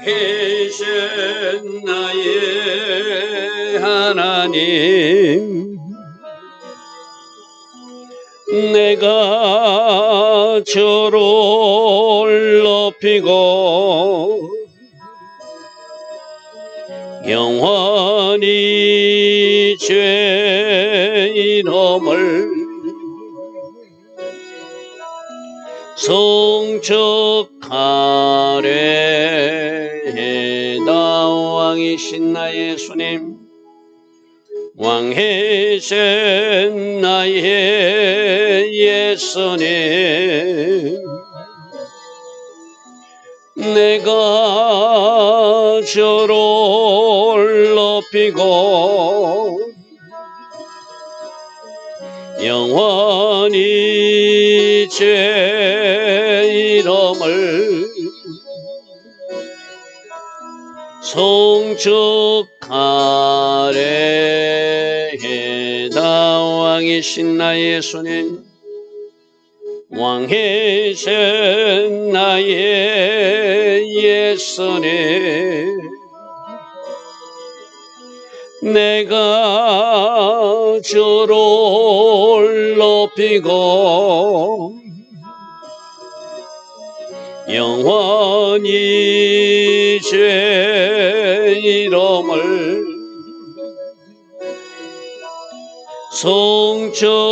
왕이신 나의 하나님, 내가 주를 높이고 영원히 죄 이름을 송축하래다. 왕이신 나의 주님, 왕이신 나의 예수님, 내가 주를 높이고 영원히 죄 이름을 송축하래다. 왕이신 나의 예수님, 왕이신 나의 예수님, 내가 주를 높이고 영원히 죄 이름을 송축하래다.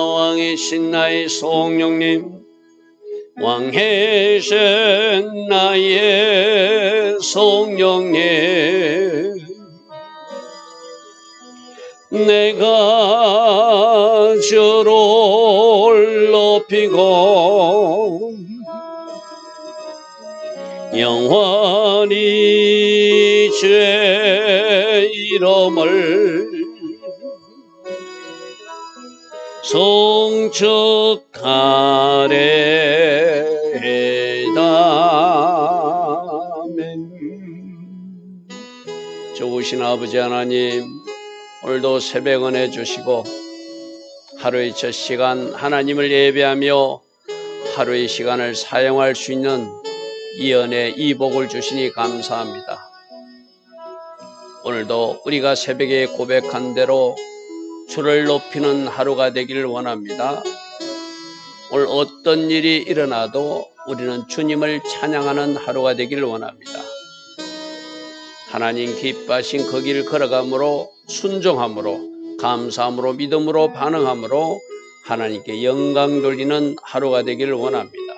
왕이신 나의 성령님, 왕이신 나의 성령님, 내가 주를 높이고 영원히 죄 이름을 송축하래다. 아멘. 좋으신 아버지 하나님, 오늘도 새벽 은혜 주시고 하루의 첫 시간 하나님을 예배하며 하루의 시간을 사용할 수 있는 이 은혜, 이 복을 주시니 감사합니다. 오늘도 우리가 새벽에 고백한 대로 주를 높이는 하루가 되기를 원합니다. 오늘 어떤 일이 일어나도 우리는 주님을 찬양하는 하루가 되기를 원합니다. 하나님 기뻐하신 그 길 걸어감으로, 순종함으로, 감사함으로, 믿음으로 반응함으로 하나님께 영광 돌리는 하루가 되기를 원합니다.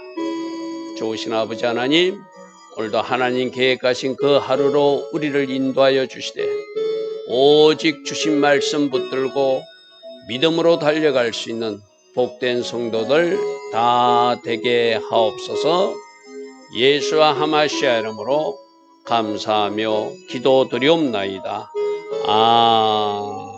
좋으신 아버지 하나님, 오늘도 하나님 계획하신 그 하루로 우리를 인도하여 주시되 오직 주신 말씀 붙들고 믿음으로 달려갈 수 있는 복된 성도들 다 되게 하옵소서. 예수와 하마시아 이름으로 감사하며 기도드리옵나이다. 아멘.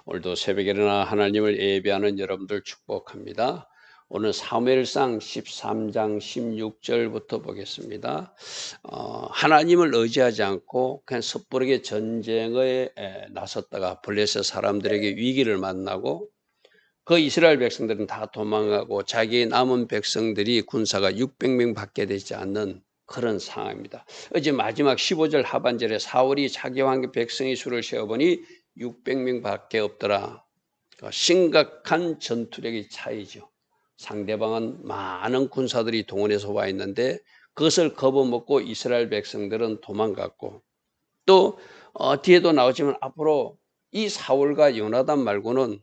오늘도 새벽에 일어나 하나님을 예배하는 여러분들 축복합니다. 오늘 사무엘상 13장 16절부터 보겠습니다. 하나님을 의지하지 않고 그냥 섣부르게 전쟁에 나섰다가 블레셋 사람들에게 위기를 만나고 그 이스라엘 백성들은 다 도망가고 자기 남은 백성들이 군사가 600명 밖에 되지 않는 그런 상황입니다. 어제 마지막 15절 하반절에 사울이 자기와 함께 백성의 수를 세어보니 600명 밖에 없더라. 심각한 전투력의 차이죠. 상대방은 많은 군사들이 동원해서 와 있는데 그것을 겁어먹고 이스라엘 백성들은 도망갔고, 또 뒤에도 나오지만 앞으로 이 사울과 요나단 말고는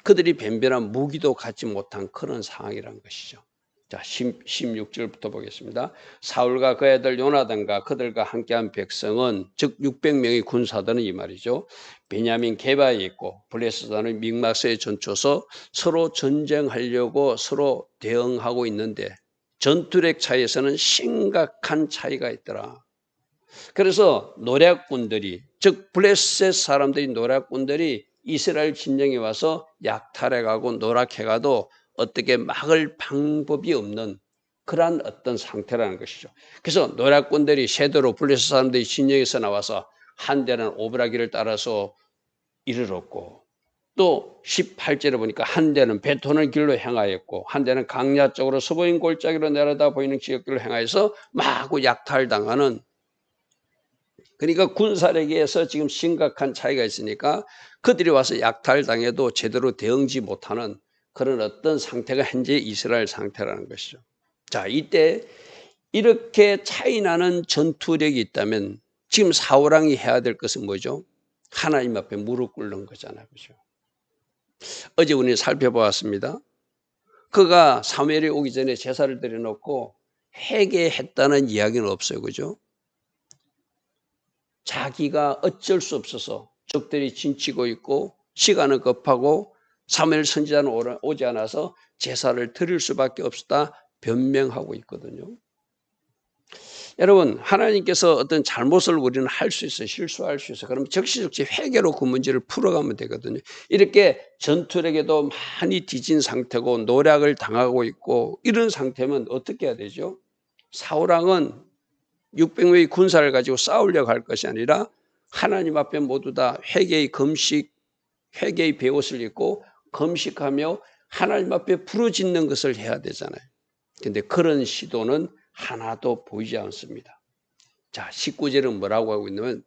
그들이 변변한 무기도 갖지 못한 그런 상황이라는 것이죠. 자, 16절부터 보겠습니다. 사울과 그 애들 요나단과 그들과 함께한 백성은, 즉 600명의 군사들은 이 말이죠, 베냐민 게바에 있고 블레셋 사람 믹마스에 전초서 서로 전쟁하려고 서로 대응하고 있는데 전투력 차이에서는 심각한 차이가 있더라. 그래서 노략군들이, 즉 블레셋 사람들이, 노략군들이 이스라엘 진영에 와서 약탈해가고 노략해가도 어떻게 막을 방법이 없는 그러한 어떤 상태라는 것이죠. 그래서 노략군들이 쇄도로 블레셋 사람들이 진영에서 나와서 한 대는 오브라기를 따라서 이르렀고, 또 18절에 보니까 한 대는 베토는 길로 향하였고 한 대는 강야 쪽으로 서보인 골짜기로 내려다 보이는 지역길로 향하여서 마구 약탈당하는, 그러니까 군사력에서 지금 심각한 차이가 있으니까 그들이 와서 약탈당해도 제대로 대응지 못하는 그런 어떤 상태가 현재 이스라엘 상태라는 것이죠. 자, 이때 이렇게 차이나는 전투력이 있다면 지금 사울왕이 해야 될 것은 뭐죠? 하나님 앞에 무릎 꿇는 거잖아요. 그죠? 어제 우리는 살펴보았습니다. 그가 사무엘이 오기 전에 제사를 드려놓고 회개했다는 이야기는 없어요. 그죠? 자기가 어쩔 수 없어서 적들이 진치고 있고 시간은 급하고 사무엘 선지자는 오지 않아서 제사를 드릴 수밖에 없었다 변명하고 있거든요. 여러분, 하나님께서 어떤 잘못을 우리는 할 수 있어요. 실수할 수 있어요. 그럼 적시적시 회개로 그 문제를 풀어가면 되거든요. 이렇게 전투력에도 많이 뒤진 상태고 노략을 당하고 있고 이런 상태면 어떻게 해야 되죠? 사울왕은 600명의 군사를 가지고 싸우려고 할 것이 아니라 하나님 앞에 모두 다 회개의 금식, 회개의 베옷을 입고 금식하며 하나님 앞에 부르짖는 것을 해야 되잖아요. 그런데 그런 시도는 하나도 보이지 않습니다. 자, 19절은 뭐라고 하고 있냐면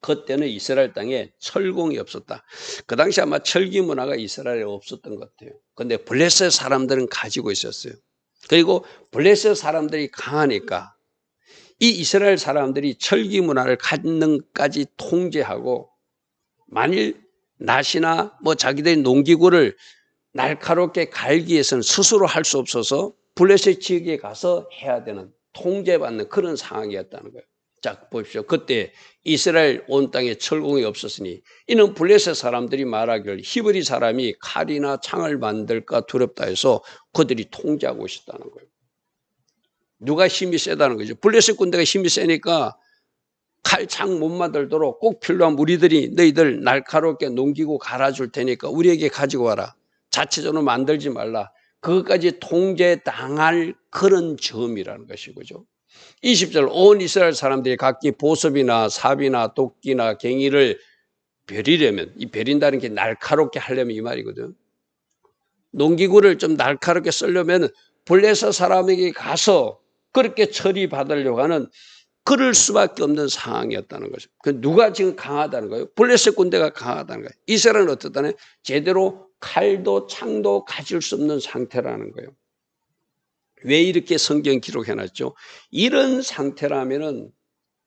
그때는 이스라엘 땅에 철공이 없었다. 그 당시 아마 철기 문화가 이스라엘에 없었던 것 같아요. 그런데 블레셋 사람들은 가지고 있었어요. 그리고 블레셋 사람들이 강하니까 이 이스라엘 사람들이 철기 문화를 갖는까지 통제하고 만일 낫이나 뭐 자기들의 농기구를 날카롭게 갈기 위해서는 스스로 할 수 없어서 블레셋 지역에 가서 해야 되는 통제받는 그런 상황이었다는 거예요. 자, 보십시오. 그때 이스라엘 온 땅에 철공이 없었으니 이는 블레셋 사람들이 말하기를 히브리 사람이 칼이나 창을 만들까 두렵다 해서 그들이 통제하고 있었다는 거예요. 누가 힘이 세다는 거죠. 블레셋 군대가 힘이 세니까 칼, 창 못 만들도록 꼭 필요한 우리들이 너희들 날카롭게 농기구 갈아줄 테니까 우리에게 가지고 와라. 자체적으로 만들지 말라. 그것까지 통제당할 그런 점이라는 것이죠. 20절 온 이스라엘 사람들이 각기 보섭이나 삽이나 도끼나 갱이를 벼리려면, 이 벼린다는 게 날카롭게 하려면 이 말이거든. 농기구를 좀 날카롭게 쓰려면 블레셋 사람에게 가서 그렇게 처리받으려고 하는 그럴 수밖에 없는 상황이었다는 거죠. 누가 지금 강하다는 거예요? 블레셋 군대가 강하다는 거예요. 이스라엘은 어떻다네? 제대로 칼도 창도 가질 수 없는 상태라는 거예요. 왜 이렇게 성경 기록해놨죠? 이런 상태라면은,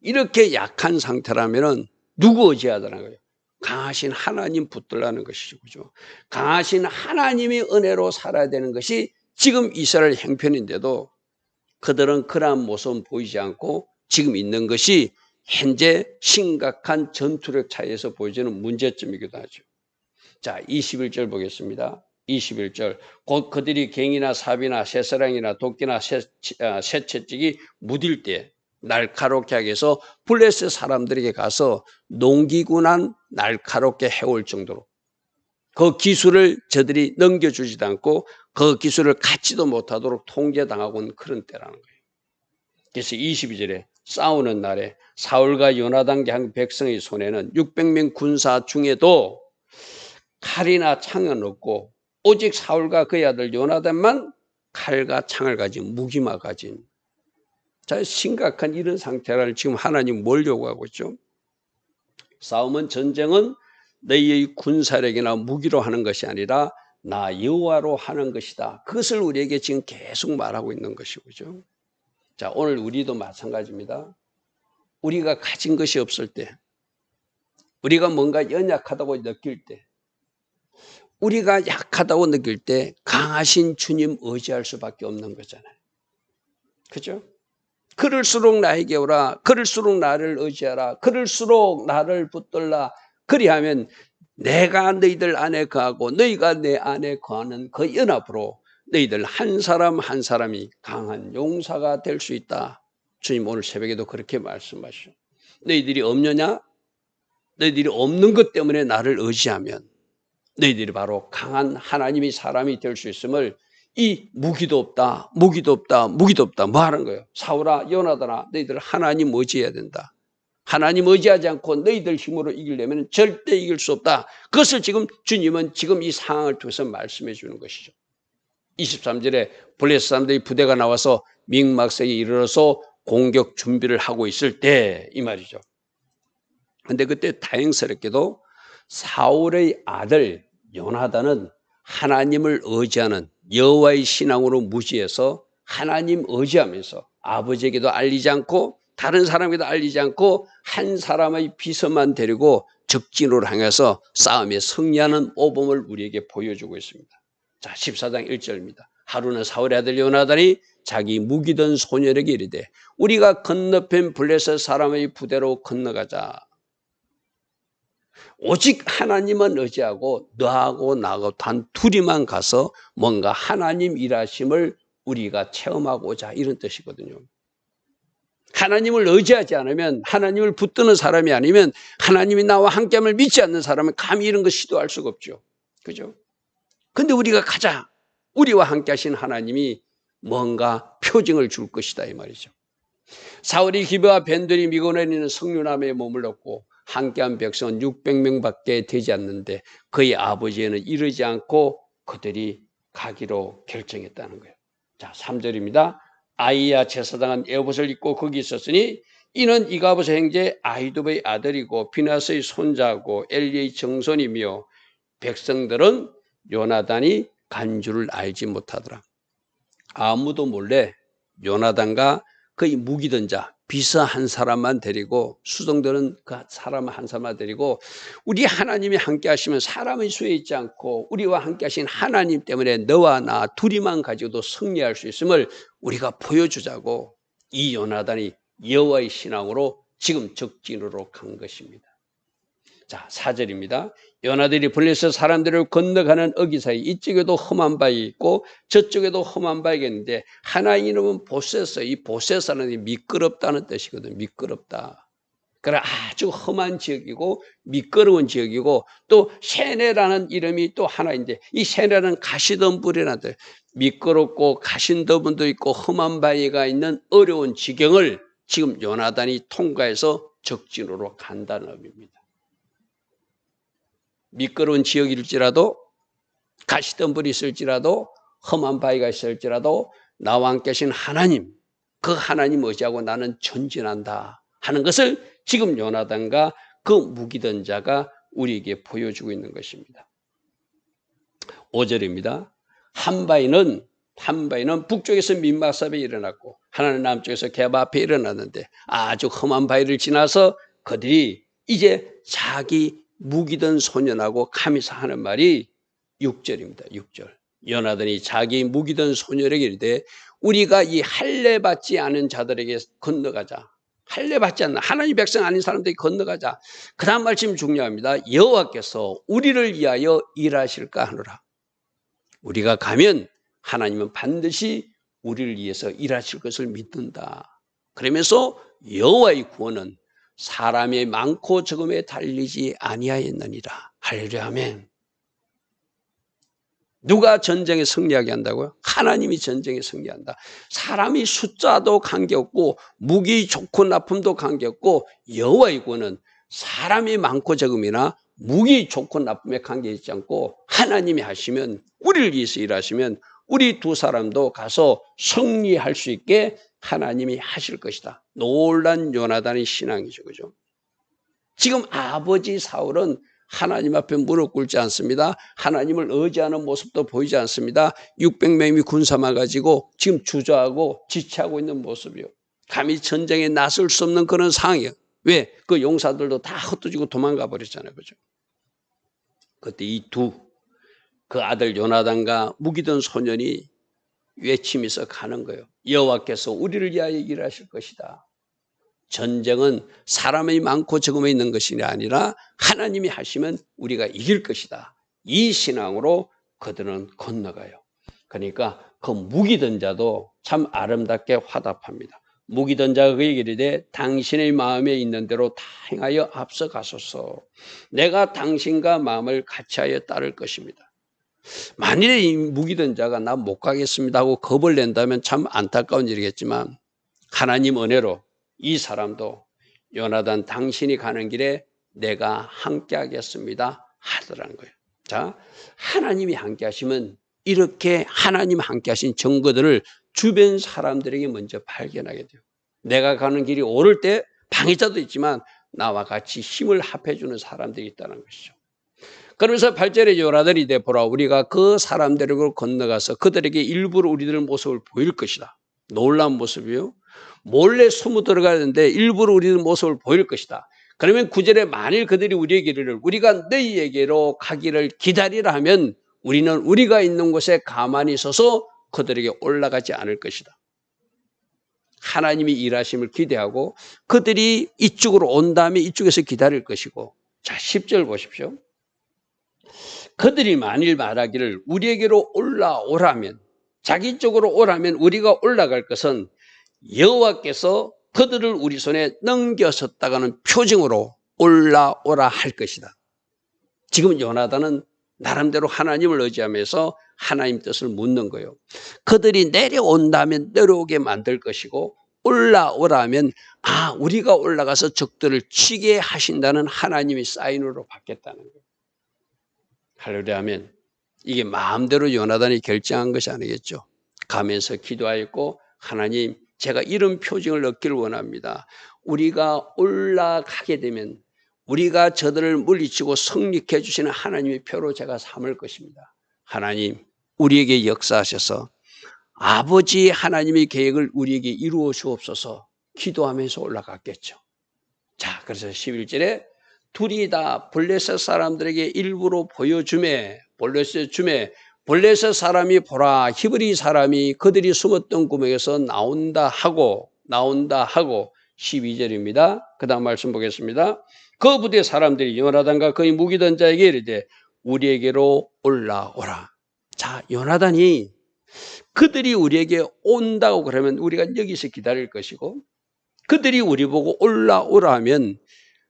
이렇게 약한 상태라면은 누구 의지하다는 거예요? 강하신 하나님 붙들라는 것이죠. 그죠? 강하신 하나님이 은혜로 살아야 되는 것이 지금 이스라엘 형편인데도 그들은 그러한 모습은 보이지 않고 지금 있는 것이 현재 심각한 전투력 차이에서 보여지는 문제점이기도 하죠. 자, 21절 보겠습니다. 21절 곧 그들이 갱이나 삽이나 쇠사랑이나 도끼나 쇠채찍이 무딜 때 날카롭게 하게 해서 블레셋 사람들에게 가서 농기구난 날카롭게 해올 정도로 그 기술을 저들이 넘겨주지도 않고 그 기술을 갖지도 못하도록 통제당하고 있는 그런 때라는 거예요. 그래서 22절에 싸우는 날에 사울과 요나단과 한 백성의 손에는 600명 군사 중에도 칼이나 창은 없고 오직 사울과 그의 아들 요나단만 칼과 창을 가진 무기만 가진, 자, 심각한 이런 상태를 지금 하나님 뭘 요구하고 있죠? 싸움은, 전쟁은 너희의 군사력이나 무기로 하는 것이 아니라 나 여호와로 하는 것이다. 그것을 우리에게 지금 계속 말하고 있는 것이죠. 자, 오늘 우리도 마찬가지입니다. 우리가 가진 것이 없을 때, 우리가 뭔가 연약하다고 느낄 때, 우리가 약하다고 느낄 때 강하신 주님 의지할 수밖에 없는 거잖아요. 그죠? 그럴수록 나에게 오라. 그럴수록 나를 의지하라. 그럴수록 나를 붙들라. 그리하면 내가 너희들 안에 거하고 너희가 내 안에 거하는 그 연합으로 너희들 한 사람 한 사람이 강한 용사가 될 수 있다. 주님 오늘 새벽에도 그렇게 말씀하시죠. 너희들이 없느냐? 너희들이 없는 것 때문에 나를 의지하면 너희들이 바로 강한 하나님이 사람이 될 수 있음을, 이 무기도 없다, 무기도 없다, 무기도 없다 뭐 하는 거예요? 사울아, 요나단아, 너희들 하나님 의지해야 된다. 하나님 의지하지 않고 너희들 힘으로 이기려면 절대 이길 수 없다. 그것을 지금 주님은 지금 이 상황을 통해서 말씀해 주는 것이죠. 23절에 블레셋 사람들이 부대가 나와서 믹막색에 이르러서 공격 준비를 하고 있을 때 이 말이죠. 그런데 그때 다행스럽게도 사울의 아들 요나단은 하나님을 의지하는 여호와의 신앙으로 무지해서 하나님 의지하면서 아버지에게도 알리지 않고 다른 사람에게도 알리지 않고 한 사람의 비서만 데리고 적진으로 향해서 싸움에 승리하는 모범을 우리에게 보여주고 있습니다. 자, 14장 1절입니다. 하루는 사울의 아들 요나단이 자기 무기던 소년에게 이르되 우리가 건너편 블레셋 사람의 부대로 건너가자. 오직 하나님은 의지하고 너하고 나하고 단 둘이만 가서 뭔가 하나님 일하심을 우리가 체험하고자 이런 뜻이거든요. 하나님을 의지하지 않으면 하나님을 붙드는 사람이 아니면 하나님이 나와 함께함을 믿지 않는 사람은 감히 이런 거 시도할 수가 없죠. 그죠? 근데 우리가 가자. 우리와 함께 하신 하나님이 뭔가 표징을 줄 것이다 이 말이죠. 사울이 기브와 벤들이 미곤에 있는 성류나무에 머물렀고 함께한 백성은 600명밖에 되지 않는데 그의 아버지에는 이르지 않고 그들이 가기로 결정했다는 거예요. 자, 3절입니다. 아이야 제사장은 에봇을 입고 거기 있었으니 이는 이가봇의 형제 아히두베의 아들이고 비나스의 손자고 엘리의 정손이며 백성들은 요나단이 간 줄을 알지 못하더라. 아무도 몰래 요나단과 그의 무기던 자 비서 한 사람만 데리고 수종들은 그 사람 한 사람만 데리고 우리 하나님이 함께 하시면 사람의 수에 있지 않고 우리와 함께 하신 하나님 때문에 너와 나 둘이만 가지고도 승리할 수 있음을 우리가 보여주자고 이 요나단이 여호와의 신앙으로 지금 적진으로 간 것입니다. 자, 4절입니다. 요나단이 블레셋 사람들을 건너가는 어기 사이 이쪽에도 험한 바위 있고 저쪽에도 험한 바위가 있는데 하나의 이름은 보셋. 이 보셋은 미끄럽다는 뜻이거든요. 미끄럽다. 그래 아주 험한 지역이고 미끄러운 지역이고 또 세네라는 이름이 또 하나인데 이 세네는 가시덤불이라는 뜻. 미끄럽고 가시덤불도 있고 험한 바위가 있는 어려운 지경을 지금 요나단이 통과해서 적진으로 간다는 의미입니다. 미끄러운 지역일지라도 가시덤불이 있을지라도 험한 바위가 있을지라도 나와 함께 하신 하나님, 그 하나님 의지하고 나는 전진한다 하는 것을 지금 요나단과 그 무기던 자가 우리에게 보여주고 있는 것입니다. 5절입니다. 한 바위는 북쪽에서 민마삽에 일어났고 하나는 남쪽에서 게바 앞에 일어났는데 아주 험한 바위를 지나서 그들이 이제 자기 무기던 소년하고 가면서 하는 말이 6절입니다. 6절. 요나단이 자기 무기던 소년에게 이르되 우리가 이 할례 받지 않은 자들에게 건너가자. 할례 받지 않는 하나님 백성 아닌 사람들에게 건너가자. 그 다음 말씀 중요합니다. 여호와께서 우리를 위하여 일하실까 하노라. 우리가 가면 하나님은 반드시 우리를 위해서 일하실 것을 믿는다. 그러면서 여호와의 구원은 사람의 많고 적음에 달리지 아니하였느니라. 할렐루야 아멘. 누가 전쟁에 승리하게 한다고요? 하나님이 전쟁에 승리한다. 사람이 숫자도 관계없고 무기 좋고 나쁨도 관계없고 여호와의 구원은 사람이 많고 적음이나 무기 좋고 나쁨에 관계있지 않고 하나님이 하시면 우리를 위해서 일하시면 우리 두 사람도 가서 승리할 수 있게 하나님이 하실 것이다. 놀란 요나단의 신앙이죠. 그죠? 지금 아버지 사울은 하나님 앞에 무릎 꿇지 않습니다. 하나님을 의지하는 모습도 보이지 않습니다. 600명이 군사만 가지고 지금 주저하고 지체하고 있는 모습이요. 감히 전쟁에 나설 수 없는 그런 상황이에요. 왜? 그 용사들도 다 흩어지고 도망가 버렸잖아요. 그죠? 그때 그 아들 요나단과 무기던 소년이 외치면서 가는 거예요. 여호와께서 우리를 위하여 일하실 것이다. 전쟁은 사람이 많고 적음에 있는 것이 아니라 하나님이 하시면 우리가 이길 것이다. 이 신앙으로 그들은 건너가요. 그러니까 그 무기던 자도 참 아름답게 화답합니다. 무기던 자가 그에게 이르되 당신의 마음에 있는 대로 다 행하여 앞서가소서. 내가 당신과 마음을 같이하여 따를 것입니다. 만일에 이 무기던 자가 나 못 가겠습니다 하고 겁을 낸다면 참 안타까운 일이겠지만 하나님 은혜로 이 사람도 요나단 당신이 가는 길에 내가 함께 하겠습니다 하더라는 거예요. 자, 하나님이 함께 하시면 이렇게 하나님 함께 하신 증거들을 주변 사람들에게 먼저 발견하게 돼요. 내가 가는 길이 오를 때 방해자도 있지만 나와 같이 힘을 합해주는 사람들이 있다는 것이죠. 그러면서 8절에 요나단이 되보라 우리가 그 사람들에게 건너가서 그들에게 일부러 우리들 모습을 보일 것이다. 놀라운 모습이요. 몰래 숨어 들어가야 되는데 일부러 우리들 모습을 보일 것이다. 그러면 9절에 만일 그들이 우리에게 이르기를 우리가 너희에게로 가기를 기다리라 하면 우리는 우리가 있는 곳에 가만히 서서 그들에게 올라가지 않을 것이다. 하나님이 일하심을 기대하고 그들이 이쪽으로 온 다음에 이쪽에서 기다릴 것이고, 자 10절 보십시오. 그들이 만일 말하기를 우리에게로 올라오라면, 자기 쪽으로 오라면 우리가 올라갈 것은 여호와께서 그들을 우리 손에 넘겨섰다가는 표징으로 올라오라 할 것이다. 지금 요나단은 나름대로 하나님을 의지하면서 하나님 뜻을 묻는 거예요. 그들이 내려온다면 내려오게 만들 것이고 올라오라면 우리가 올라가서 적들을 치게 하신다는 하나님의 사인으로 받겠다는 거예요. 할렐루야 하면 이게 마음대로 요나단이 결정한 것이 아니겠죠. 가면서 기도하였고 하나님 제가 이런 표징을 얻기를 원합니다. 우리가 올라가게 되면 우리가 저들을 물리치고 성립해 주시는 하나님의 표로 제가 삼을 것입니다. 하나님 우리에게 역사하셔서 아버지 하나님의 계획을 우리에게 이루어 주옵소서 기도하면서 올라갔겠죠. 자, 그래서 11절에 둘이 다 블레셋 사람들에게 일부러 보여주매 블레셋 사람이 보라 히브리 사람이 그들이 숨었던 구멍에서 나온다 하고 12절입니다. 그 다음 말씀 보겠습니다. 그 부대 사람들이 요나단과 그의 무기던 자에게 이르되 우리에게로 올라오라. 자, 요나단이 그들이 우리에게 온다고 그러면 우리가 여기서 기다릴 것이고 그들이 우리 보고 올라오라 하면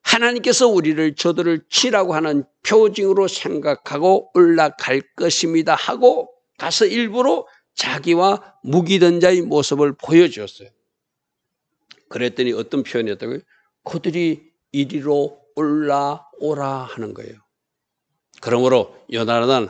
하나님께서 저들을 치라고 하는 표징으로 생각하고 올라갈 것입니다 하고 가서 일부러 자기와 무기던 자의 모습을 보여주었어요. 그랬더니 어떤 표현이었다고요? 그들이 이리로 올라오라 하는 거예요. 그러므로 요나단은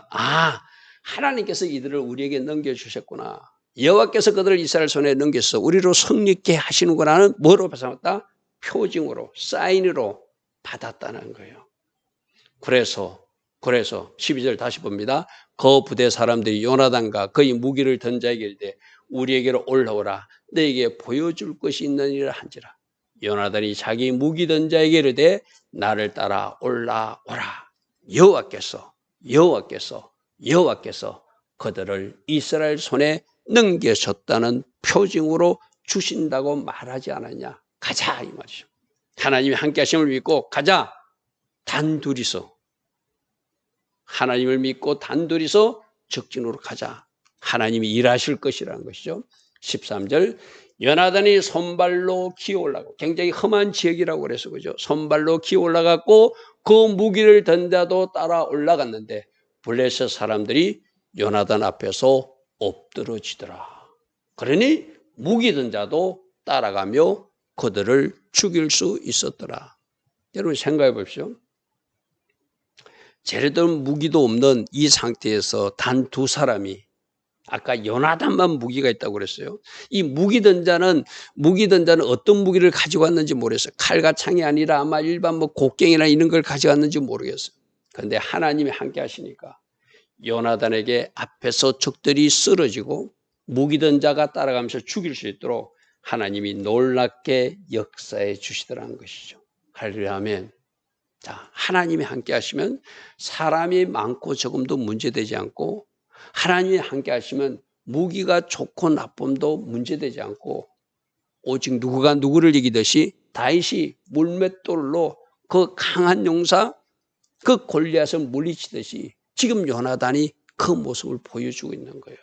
하나님께서 이들을 우리에게 넘겨주셨구나. 여호와께서 그들을 이스라엘 손에 넘겨서 우리로 성립케 하시는구나는 뭐로 받았다? 표징으로, 사인으로 받았다는 거예요. 그래서 12절 다시 봅니다. 그 부대 사람들이 요나단과 그의 무기를 든 자에게 이르되 우리에게로 올라오라. 너에게 보여줄 것이 있느니라 한지라. 요나단이 자기 무기 든 자에게 이르되 나를 따라 올라오라. 여호와께서 그들을 이스라엘 손에 넘겨줬다는 표징으로 주신다고 말하지 않았냐. 가자 이 말이죠. 하나님이 함께 하심을 믿고 가자. 하나님을 믿고 단둘이서 적진으로 가자. 하나님이 일하실 것이라는 것이죠. 13절 요나단이 손발로 기어 올라가고 굉장히 험한 지역이라고 그래서 그죠. 손발로 기어 올라갔고 그 무기를 던다도 따라 올라갔는데 블레셋 사람들이 요나단 앞에서 엎드러지더라. 그러니 무기 든 자도 따라가며 그들을 죽일 수 있었더라. 여러분 생각해 보십시오. 제대로 무기도 없는 이 상태에서 단 두 사람이 아까 요나단만 무기가 있다고 그랬어요. 이 무기 든 자는 어떤 무기를 가지고 왔는지 모르겠어요. 칼과 창이 아니라 아마 일반 곡괭이나 이런 걸 가져왔는지 모르겠어요. 그런데 하나님이 함께 하시니까 요나단에게 앞에서 적들이 쓰러지고 무기 든 자가 따라가면서 죽일 수 있도록 하나님이 놀랍게 역사해 주시더라는 것이죠. 할렐루야 아멘. 자, 하나님이 함께 하시면 사람이 많고 적음도 문제되지 않고 하나님이 함께 하시면 무기가 좋고 나쁨도 문제되지 않고 오직 누구가 누구를 이기듯이 다윗이 물맷돌로 그 강한 용사 그 골리앗을 물리치듯이 지금 요나단이 그 모습을 보여주고 있는 거예요.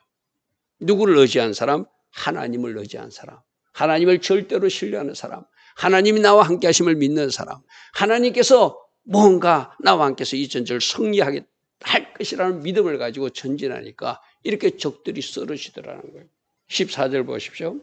누구를 의지한 사람? 하나님을 의지한 사람. 하나님을 절대로 신뢰하는 사람. 하나님이 나와 함께 하심을 믿는 사람. 하나님께서 뭔가 나와 함께서 이 전쟁을 승리하게 할 것이라는 믿음을 가지고 전진하니까 이렇게 적들이 쓰러지더라는 거예요. 14절 보십시오.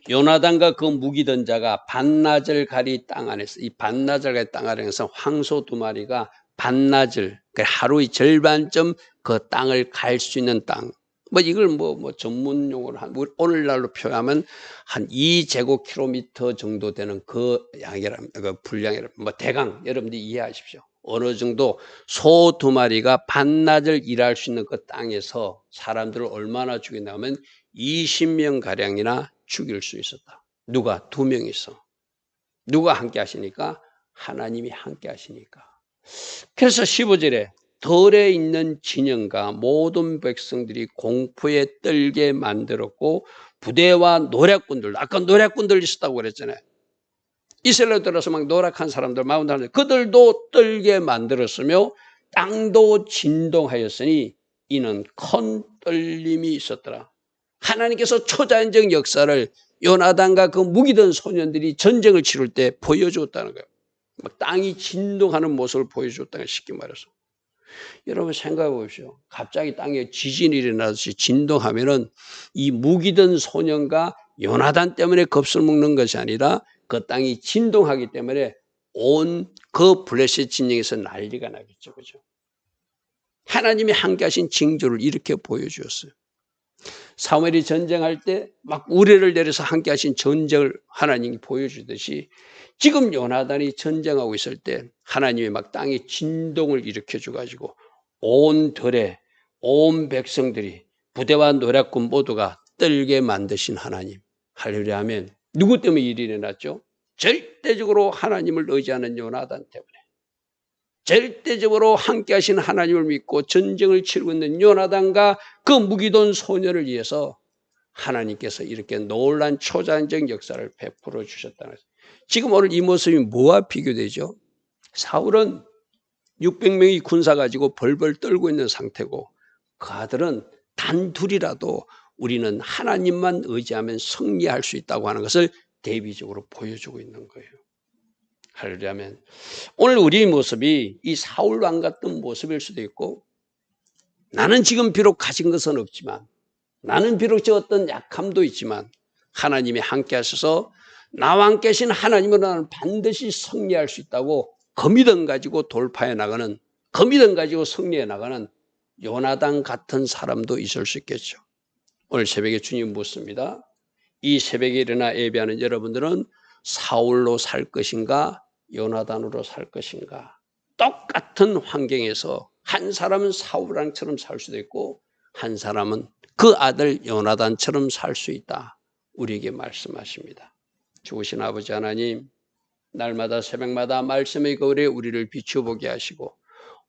요나단과 그 무기던 자가 반나절 가리 땅 안에서, 이 반나절 가리 땅 안에서 황소 2마리가 반나절, 하루의 절반쯤 그 땅을 갈 수 있는 땅. 뭐 이걸 뭐 전문 용어로 오늘날로 표현하면 한 2제곱킬로미터 정도 되는 그 양이랍니다. 그 분량이랍니다. 뭐 대강 여러분들이 이해하십시오. 어느 정도 소 2마리가 반나절 일할 수 있는 그 땅에서 사람들을 얼마나 죽였냐면 20명 가량이나 죽일 수 있었다. 누가? 2명이서. 누가 함께 하시니까? 하나님이 함께 하시니까. 그래서 15절에 덜에 있는 진영과 모든 백성들이 공포에 떨게 만들었고 부대와 노략군들, 아까 노략군들 있었다고 그랬잖아요. 이스라엘 들어서 막 노력한 사람들, 그들도 떨게 만들었으며 땅도 진동하였으니 이는 큰 떨림이 있었더라. 하나님께서 초자연적 역사를 요나단과 그 무기던 소년들이 전쟁을 치를 때 보여주었다는 거예요. 막 땅이 진동하는 모습을 보여주었다는 거예요. 쉽게 말해서. 여러분 생각해 보십시오. 갑자기 땅에 지진이 일어나듯이 진동하면은 이 무기던 소년과 요나단 때문에 겁을 먹는 것이 아니라 그 땅이 진동하기 때문에 온 그 블레셋 진영에서 난리가 나겠죠. 그죠? 하나님이 함께 하신 징조를 이렇게 보여주었어요. 사무엘이 전쟁할 때 막 우레를 내려서 함께 하신 전쟁을 하나님이 보여주듯이 지금 요나단이 전쟁하고 있을 때 하나님이 막 땅에 진동을 일으켜 줘가지고 온 들에 온 백성들이 부대와 노략군 모두가 떨게 만드신 하나님. 할렐루야 하면 누구 때문에 일이 일어났죠? 절대적으로 하나님을 의지하는 요나단 때문에. 절대적으로 함께 하신 하나님을 믿고 전쟁을 치르고 있는 요나단과 그 무기돈 소녀를 위해서 하나님께서 이렇게 놀란 초자연적 역사를 베풀어 주셨다는 것입니다. 지금 오늘 이 모습이 뭐와 비교되죠? 사울은 600명의 군사 가지고 벌벌 떨고 있는 상태고 그 아들은 단둘이라도 우리는 하나님만 의지하면 승리할 수 있다고 하는 것을 대비적으로 보여주고 있는 거예요. 하려면 오늘 우리의 모습이 이 사울 왕 같은 모습일 수도 있고 나는 지금 비록 가진 것은 없지만 나는 비록 저 어떤 약함도 있지만 하나님이 함께 하셔서 나와 함께 하신 하나님으로 나는 반드시 승리할 수 있다고 그 믿음 가지고 돌파해 나가는 그 믿음 가지고 승리해 나가는 요나단 같은 사람도 있을 수 있겠죠. 오늘 새벽에 주님 묻습니다. 이 새벽에 일어나 예배하는 여러분들은 사울로 살 것인가 요나단으로 살 것인가. 똑같은 환경에서 한 사람은 사울 왕처럼 살 수도 있고 한 사람은 그 아들 요나단처럼 살 수 있다. 우리에게 말씀하십니다. 주신 아버지 하나님, 날마다 새벽마다 말씀의 거울에 우리를 비춰보게 하시고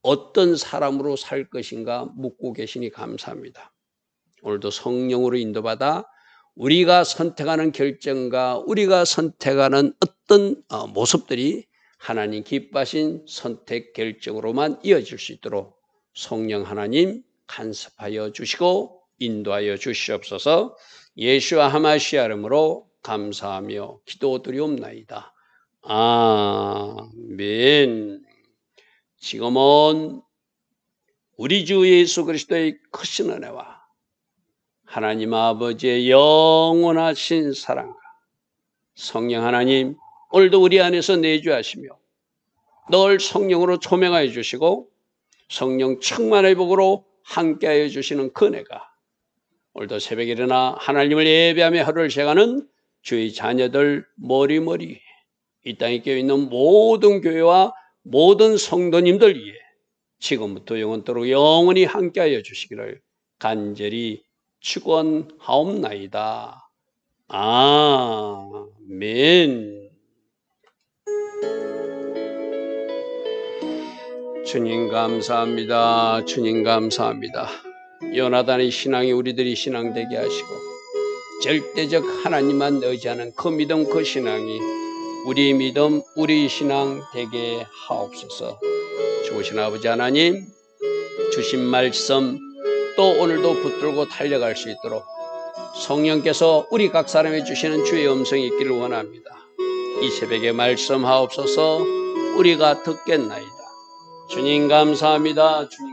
어떤 사람으로 살 것인가 묻고 계시니 감사합니다. 오늘도 성령으로 인도받아 우리가 선택하는 결정과 우리가 선택하는 어떤 모습들이 하나님 기뻐하신 선택 결정으로만 이어질 수 있도록 성령 하나님 간섭하여 주시고 인도하여 주시옵소서. 예수와 하마시아 이름으로 감사하며 기도드리옵나이다. 아멘. 지금은 우리 주 예수 그리스도의 크신 은혜와 하나님 아버지의 영원하신 사랑과 성령 하나님 오늘도 우리 안에서 내주하시며 늘 성령으로 초명하여 주시고 성령 충만의 복으로 함께하여 주시는 그네가 오늘도 새벽에 일어나 하나님을 예배하며 하루를 시작하는 주의 자녀들 머리머리 이 땅에 깨어있는 모든 교회와 모든 성도님들 위해 지금부터 영원토록 영원히 함께하여 주시기를 간절히 축원하옵나이다. 아멘. 주님 감사합니다. 주님 감사합니다. 요나단의 신앙이 우리들이 신앙되게 하시고 절대적 하나님만 의지하는 그 믿음 그 신앙이 우리 믿음 우리 신앙 되게 하옵소서. 주신 아버지 하나님 주신 말씀 또 오늘도 붙들고 달려갈 수 있도록 성령께서 우리 각 사람에 주시는 주의 음성이 있기를 원합니다. 이 새벽에 말씀하옵소서. 우리가 듣겠나이다. 주님 감사합니다. 주님